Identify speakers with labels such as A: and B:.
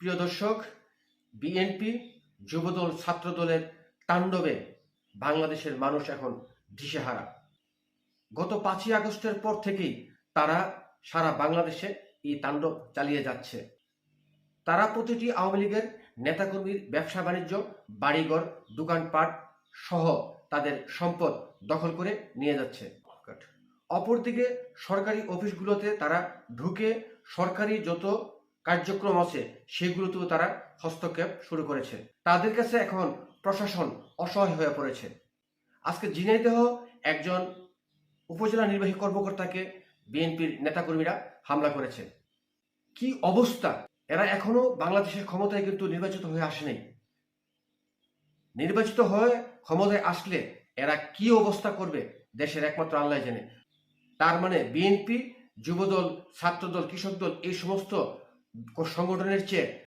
A: প্রিয় দর্শক, বিএনপি, যুবদল, ছাত্রদলের তাণ্ডবে বাংলাদেশের মানুষ এখন দিশেহারা। গত 5ই আগস্টের পর থেকেই তারা সারা বাংলাদেশে এই তাণ্ডব চালিয়ে যাচ্ছে। তারা প্রতিটি আওয়ামী লীগের নেতাকর্মীর ব্যবসা বাণিজ্য, বাড়িঘর, দোকানপাট সহ তাদের সম্পদ দখল করে নিয়ে যাচ্ছে। অপরদিকে সরকারি অফিসগুলোতে তারা ঢুকে সরকারি যত কার্যক্রম আছে সেগুলোতেও তারা হস্তক্ষেপ শুরু করেছে। তাদের কাছে এখন প্রশাসন অসহায় হয়ে পড়েছে। আজকে ঝিনাইদহ একজন উপজেলা নির্বাহী কর্মকর্তাকে বিএনপির নেতাকর্মীরা হামলা করেছে। কি অবস্থা! এরা এখনো বাংলাদেশের ক্ষমতায় কিন্তু নির্বাচিত হয়ে আসেনি। নির্বাচিত হয়ে ক্ষমতায় আসলে এরা কি অবস্থা করবে দেশের একমাত্র আল্লাহ জানে। তার মানে বিএনপি, যুবদল, ছাত্রদল, কৃষক দল এই সমস্ত সংগঠনের চেয়ে